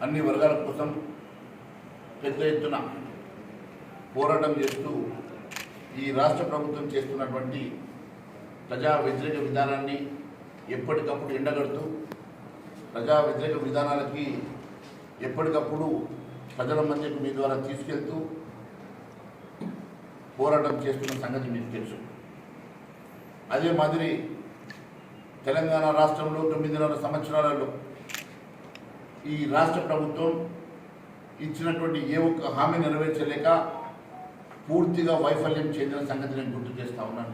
అన్ని వర్గాల కోసం పెద్ద ఎత్తున పోరాటం చేస్తూ ఈ రాష్ట్ర ప్రభుత్వం చేస్తున్నటువంటి ప్రజా వ్యతిరేక విధానాన్ని ఎప్పటికప్పుడు ఎండగడుతూ ప్రజా వ్యతిరేక విధానాలకి ఎప్పటికప్పుడు ప్రజల మధ్యకు మీ ద్వారా తీసుకెళ్తూ పోరాటం చేస్తున్న సంగతి మీకు తెలుసు. అదే మాదిరి తెలంగాణ రాష్ట్రంలో 9.5 సంవత్సరాలలో ఈ రాష్ట్ర ప్రభుత్వం ఇచ్చినటువంటి ఏ ఒక్క హామీ నెరవేర్చలేక పూర్తిగా వైఫల్యం చెందిన సంగతి నేను గుర్తు చేస్తూ ఉన్నాను.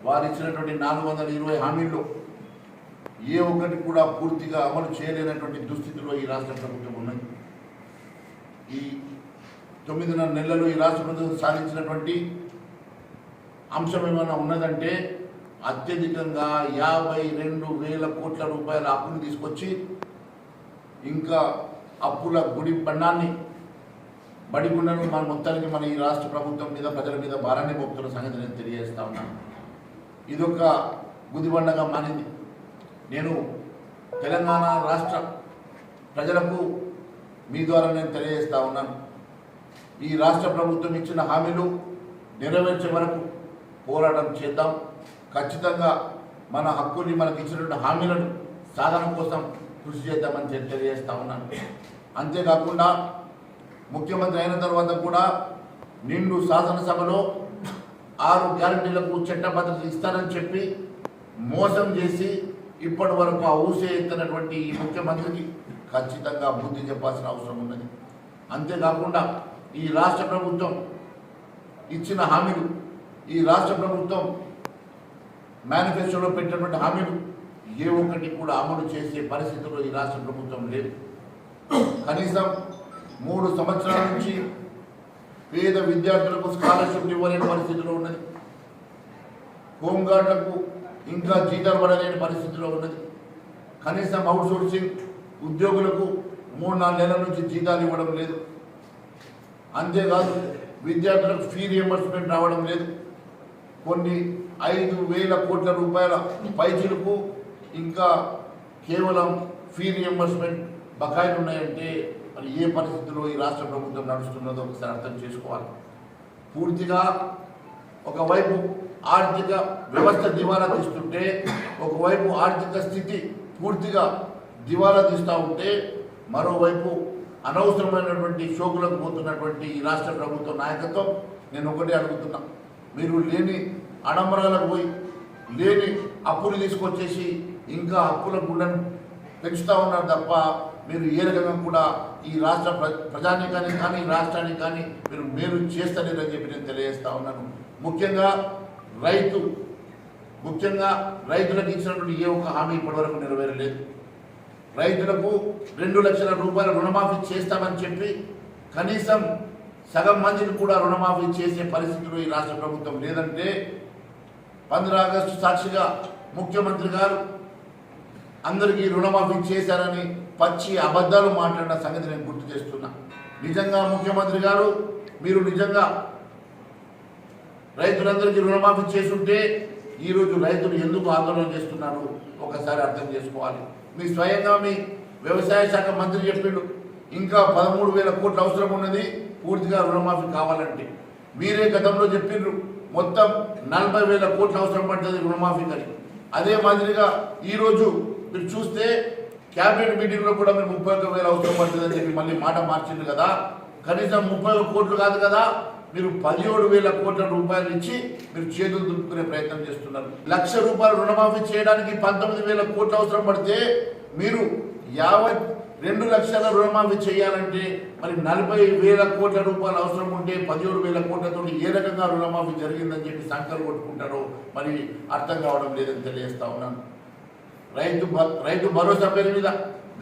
వారు ఇచ్చినటువంటి 420 హామీల్లో ఏ ఒక్కటి కూడా పూర్తిగా అమలు చేయలేనటువంటి దుస్థితిలో ఈ రాష్ట్ర ప్రభుత్వం ఉన్నది. ఈ 9.5 నెలల్లో ఈ రాష్ట్ర ప్రభుత్వం సాధించినటువంటి అంశం ఏమైనా ఉన్నదంటే అత్యధికంగా 52,000 కోట్ల రూపాయల అప్పులు తీసుకొచ్చి ఇంకా అప్పుల గుడి బండాన్ని బడిగుండను మన మొత్తానికి మన ఈ రాష్ట్ర ప్రభుత్వం మీద ప్రజల మీద భారాన్ని మోపుతున్న సంగతి నేను తెలియజేస్తా ఉన్నాను. ఇదొక గుదిబండగా మారింది. నేను తెలంగాణ రాష్ట్ర ప్రజలకు మీ ద్వారా నేను తెలియజేస్తా ఉన్నాను. ఈ రాష్ట్ర ప్రభుత్వం ఇచ్చిన హామీలు నెరవేర్చే వరకు పోరాటం చేద్దాం. ఖచ్చితంగా మన హక్కుని మనకు ఇచ్చినటువంటి హామీలను సాధన కోసం కృషి చేద్దామని తెలియజేస్తా ఉన్నాను. అంతేకాకుండా ముఖ్యమంత్రి అయిన తర్వాత కూడా నిండు శాసనసభలో 6 గ్యారంటీలకు చట్టబద్ధత ఇస్తానని చెప్పి మోసం చేసి ఇప్పటి వరకు ఆ ఊసే ఎత్తినటువంటి ఈ ముఖ్యమంత్రికి ఖచ్చితంగా బుద్ధి చెప్పాల్సిన అవసరం ఉన్నది. అంతేకాకుండా ఈ రాష్ట్ర ప్రభుత్వం ఇచ్చిన హామీలు, ఈ రాష్ట్ర ప్రభుత్వం మేనిఫెస్టోలో పెట్టినటువంటి హామీలు ఏ ఒక్కటి కూడా అమలు చేసే పరిస్థితుల్లో ఈ రాష్ట్ర ప్రభుత్వం లేదు. కనీసం 3 సంవత్సరాల నుంచి పేద విద్యార్థులకు స్కాలర్షిప్ ఇవ్వలేని పరిస్థితిలో ఉన్నది. హోంగార్డులకు ఇంకా జీతాలు పడలేని పరిస్థితిలో ఉన్నది. కనీసం అవుట్సోర్సింగ్ ఉద్యోగులకు 3-4 నెలల నుంచి జీతాలు ఇవ్వడం లేదు. అంతేకాదు విద్యార్థులకు ఫీ రియంబర్స్మెంట్ రావడం లేదు. కొన్ని 5,000 కోట్ల రూపాయల పైచీలకు ఇంకా కేవలం ఫీ రియంబర్స్మెంట్ బకాయిలు ఉన్నాయంటే మరి ఏ పరిస్థితిలో ఈ రాష్ట్ర ప్రభుత్వం నడుస్తున్నదో ఒకసారి అర్థం చేసుకోవాలి. పూర్తిగా ఒకవైపు ఆర్థిక వ్యవస్థ దివాలా తీస్తుంటే, ఒకవైపు ఆర్థిక స్థితి పూర్తిగా దివాలా తీస్తూ ఉంటే, మరోవైపు అనవసరమైనటువంటి షోకులకు పోతున్నటువంటి ఈ రాష్ట్ర ప్రభుత్వ నాయకత్వం నేను ఒకటే అడుగుతున్నా, మీరు లేని ఆడంబరాలకు పోయి లేని అప్పులు తీసుకొచ్చేసి ఇంకా అప్పుల గుండెను పెంచుతూ ఉన్నారు తప్ప మీరు ఏ రకంగా కూడా ఈ రాష్ట్ర ప్రజానీకానికి కానీ రాష్ట్రానికి కానీ మీరు మేలు చేస్తలేరని చెప్పి నేను తెలియజేస్తా ఉన్నాను. ముఖ్యంగా రైతులకు ఇచ్చినటువంటి ఏ ఒక్క హామీ ఇప్పటివరకు నెరవేరలేదు. రైతులకు 2 లక్షల రూపాయల రుణమాఫీ చేస్తామని చెప్పి కనీసం సగం మందిని కూడా రుణమాఫీ చేసే పరిస్థితిలో ఈ రాష్ట్ర ప్రభుత్వం లేదంటే 15 ఆగస్టు సాక్షిగా ముఖ్యమంత్రి గారు అందరికీ రుణమాఫీ చేశారని పచ్చి అబద్ధాలు మాట్లాడిన సంగతి నేను గుర్తు చేస్తున్నా. నిజంగా ముఖ్యమంత్రి గారు మీరు నిజంగా రైతులందరికీ రుణమాఫీ చేసుంటే ఈరోజు రైతులు ఎందుకు ఆందోళన చేస్తున్నారు ఒకసారి అర్థం చేసుకోవాలి. మీ స్వయంగా మీ వ్యవసాయ శాఖ మంత్రి చెప్పిండు ఇంకా 13,000 కోట్లు అవసరం ఉన్నది పూర్తిగా రుణమాఫీ కావాలంటే. మీరే గతంలో చెప్పిండ్రు మొత్తం 40,000 కోట్లు అవసరం పడుతుంది రుణమాఫీ అని. అదే మాదిరిగా ఈరోజు మీరు చూస్తే క్యాబినెట్ మీటింగ్లో కూడా మీరు 31,000 అవసరం పడుతుందని చెప్పి మళ్ళీ మాట మార్చింది కదా. కనీసం 30 కోట్లు కాదు కదా, మీరు 17,000 కోట్ల రూపాయలు ఇచ్చి మీరు చేతులు దులుపుకునే ప్రయత్నం చేస్తున్నారు. 1,00,000 రూపాయలు రుణమాఫీ చేయడానికి 19,000 కోట్లు అవసరం పడితే మీరు 52 లక్షల రుణమాఫీ చేయాలంటే మరి 40,000 కోట్ల రూపాయలు అవసరం ఉంటే 17,000 కోట్లతో ఏ రకంగా రుణమాఫీ జరిగిందని చెప్పి సంకలు కొట్టుకుంటారో మరి అర్థం కావడం లేదని తెలియజేస్తా ఉన్నాను. రైతు భరోసా పేరు మీద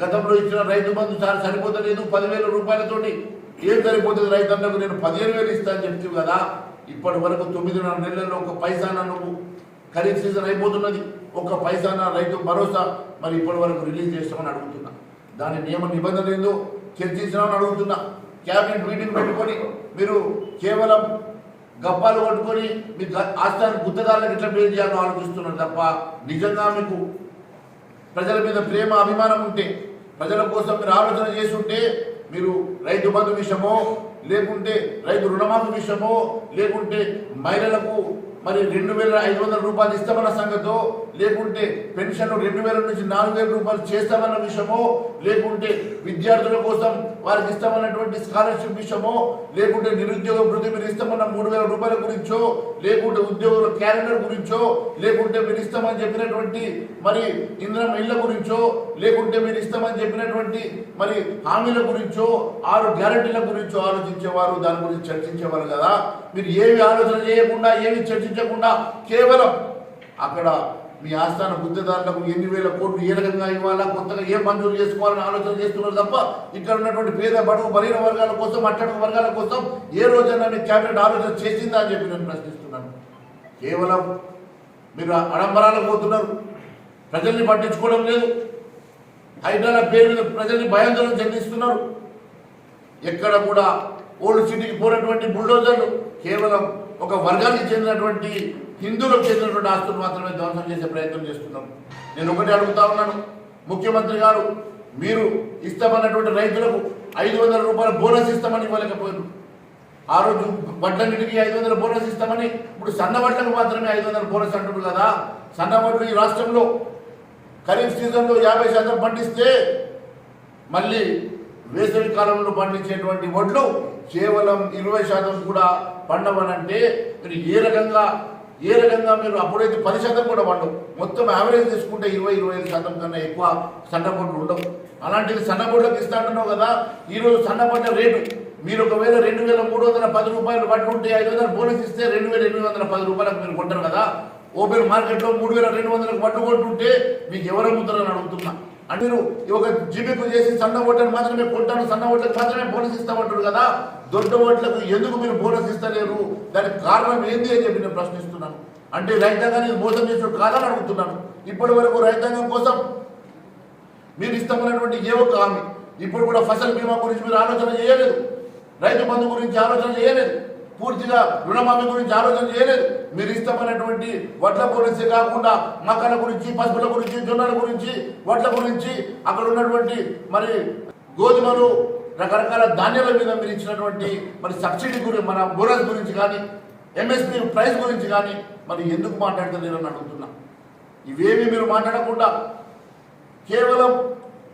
గతంలో ఇచ్చిన రైతు బంధు సరిపోతలేదు. 10,000 రూపాయలతోటి ఏం సరిపోతుంది రైతులకు, నేను 15,000 ఇస్తాను చెప్తావు కదా. ఇప్పటి వరకు 9.5 నెలల్లో ఒక పైసానా నువ్వు ఖరీఫ్ సీజన్ అయిపోతున్నది, ఒక పైసానా రైతు భరోసా మరి ఇప్పటి వరకు రిలీజ్ చేస్తామని అడుగుతున్నా. దాని నియమ నిబంధనలు ఏందో చర్చించామని అడుగుతున్నా. క్యాబినెట్ మీటింగ్ పెట్టుకొని మీరు కేవలం గప్పాలు కొట్టుకొని మీ ఆస్థానికి గుత్తదారులకు ఎట్లా పే చేయాలో ఆలోచిస్తున్నారు తప్ప నిజంగా మీకు ప్రజల మీద ప్రేమ అభిమానం ఉంటే ప్రజల కోసం మీరు ఆలోచన చేసి ఉంటే మీరు రైతు బంధు విషయమో, లేకుంటే రైతు రుణమాఫీ విషయమో, లేకుంటే మహిళలకు మరి 2,500 రూపాయలు ఇస్తామన్న సంగతో, లేకుంటే పెన్షన్ 2,000 నుంచి 4,000 రూపాయలు చేస్తామన్న విషయమో, లేకుంటే విద్యార్థుల కోసం వారికి ఇస్తామన్నటువంటి స్కాలర్షిప్ విషయమో, లేకుంటే నిరుద్యోగ వృద్ధి మీరు ఇస్తామన్న 3,000 రూపాయల గురించో, లేకుంటే ఉద్యోగుల క్యాలెండర్ గురించో, లేకుంటే మీరు ఇస్తామని చెప్పినటువంటి మరి ఇంద్రం ఇళ్ల గురించో, లేకుంటే మీరు ఇస్తామని చెప్పినటువంటి మరి హామీల గురించో, 6 గ్యారెంటీల గురించో ఆలోచించేవారు, దాని గురించి చర్చించేవారు కదా. మీరు ఏమి ఆలోచన చేయకుండా, ఏమి చర్చించకుండా కేవలం అక్కడ మీ ఆస్థాన గుత్తేదారులకు ఎన్ని వేల కోట్లు ఏ రకంగా ఇవ్వాలా, కొత్తగా ఏ మంజూరు చేసుకోవాలని ఆలోచన చేస్తున్నారు తప్ప ఇక్కడ ఉన్నటువంటి పేద బడుగు బలహీన వర్గాల కోసం, అట్టడుగు వర్గాల కోసం ఏ రోజైనా మీ క్యాబినెట్ ఆలోచన చేసిందా అని చెప్పి నేను ప్రశ్నిస్తున్నాను. కేవలం మీరు అడంబరాలకు పోతున్నారు, ప్రజల్ని పట్టించుకోవడం లేదు, హైడ్రాల పేరు మీద ప్రజల్ని భయాందోళన చెందిస్తున్నారు. ఎక్కడ కూడా ఓల్డ్ సిటీకి పోయినటువంటి బుల్డోజర్లు కేవలం ఒక వర్గానికి చెందినటువంటి హిందువులకు చెందినటువంటి ఆస్తులు మాత్రమే ధ్వంసం చేసే ప్రయత్నం చేస్తున్నారు. నేను ఒకటి అడుగుతా ఉన్నాను, ముఖ్యమంత్రి గారు మీరు ఇస్తామన్నటువంటి రైతులకు 500 రూపాయల బోనస్ ఇస్తామని ఇవ్వలేకపోయారు. ఆ రోజు వడ్లన్నిటికీ 500 బోనస్ ఇస్తామని, ఇప్పుడు సన్న వడ్లకు మాత్రమే 500 బోనస్ అంటున్నారు కదా. సన్న వడ్లు ఈ రాష్ట్రంలో ఖరీఫ్ సీజన్లో 50% పండిస్తే మళ్ళీ వేసవి కాలంలో పండించేటువంటి వడ్లు కేవలం 20% కూడా పండవనంటే మీరు ఏ రకంగా మీరు అప్పుడైతే 10% కూడా పండవు. మొత్తం యావరేజ్ తీసుకుంటే 20-25% కన్నా ఎక్కువ సన్నబొడ్లు ఉండవు. అలాంటిది సన్నబొడ్లకు ఇస్తా అంటున్నావు కదా. ఈరోజు సన్నబడ్డ రేటు మీరు ఒకవేళ 2,310 రూపాయలు పట్టుకుంటే 500 బోనస్ ఇస్తే 2,810 రూపాయలకు మీరు కొంటారు కదా. ఓపెన్ మార్కెట్లో 3,200కు పట్టుకుంటుంటే మీకు ఎవరు అమ్ముతారని అడుగుతున్నా. అంటే మీరు ఒక జిబికు చేసి సన్న ఓట్లను మాత్రమే కొంటాను, సన్న ఓట్లకు మాత్రమే బోనస్ ఇస్తామంటారు కదా. దొడ్డ ఓట్లకు ఎందుకు మీరు బోనస్ ఇస్తలేరు? దానికి కారణం ఏంది అని చెప్పి నేను ప్రశ్నిస్తున్నాను. అంటే రైతాంగాన్ని మోసం చేసినట్టు కాదని అడుగుతున్నాను. ఇప్పటి వరకు రైతాంగం కోసం మీరు ఇస్తామన్నటువంటి ఏ ఒక్క హామీ, ఇప్పుడు కూడా ఫసల్ బీమా గురించి మీరు ఆలోచన చేయలేదు, రైతు బంధు గురించి ఆలోచన చేయలేదు, పూర్తిగా రుణమాఫీ గురించి ఆలోచన చేయలేదు. మీరు ఇస్తామన్నటువంటి వడ్ల గురించి కాకుండా మక్కల గురించి, పసుపుల గురించి, జొన్నల గురించి, వడ్ల గురించి, అక్కడ ఉన్నటువంటి మరి గోధుమలు, రకరకాల ధాన్యాల మీద మీరు ఇచ్చినటువంటి మరి సబ్సిడీ గురించి, మన బోనస్ గురించి కానీ, ఎంఎస్పీ ప్రైస్ గురించి కానీ మరి ఎందుకు మాట్లాడతలేరని అడుగుతున్నా. ఇవేమి మీరు మాట్లాడకుండా కేవలం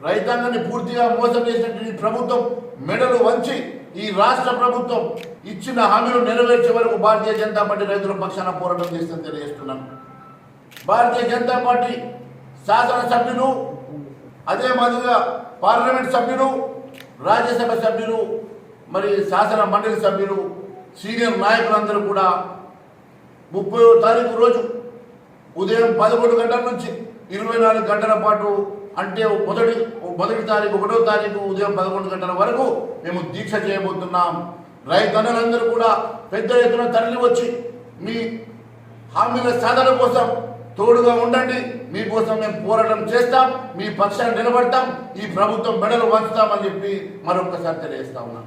రైతాంగాన్ని పూర్తిగా మోసం చేసినటువంటి ప్రభుత్వం మెడలు వంచి ఈ రాష్ట్ర ప్రభుత్వం ఇచ్చిన హామీలు నెరవేర్చే వరకు భారతీయ జనతా పార్టీ రైతుల పక్షాన పోరాటం చేస్తుందని తెలియజేస్తున్నాను. భారతీయ జనతా పార్టీ శాసనసభ్యులు, అదే మాదిరిగా పార్లమెంట్ సభ్యులు, రాజ్యసభ సభ్యులు, మరి శాసన మండలి సభ్యులు, సీనియర్ నాయకులందరూ కూడా 30వ తారీఖు రోజు ఉదయం 11 గంటల నుంచి 24 గంటల పాటు, అంటే మొదటి తారీఖు 1వ తారీఖు ఉదయం 11 గంటల వరకు మేము దీక్ష చేయబోతున్నాం. రైతన్నలందరూ కూడా పెద్ద ఎత్తున తరలి వచ్చి మీ హామీల సాధన కోసం తోడుగా ఉండండి. మీకోసం మేము పోరాటం చేస్తాం, మీ పక్షాన్ని నిలబడతాం, ఈ ప్రభుత్వం మెడలు వంచుతామని చెప్పి మరొకసారి తెలియజేస్తా ఉన్నాం.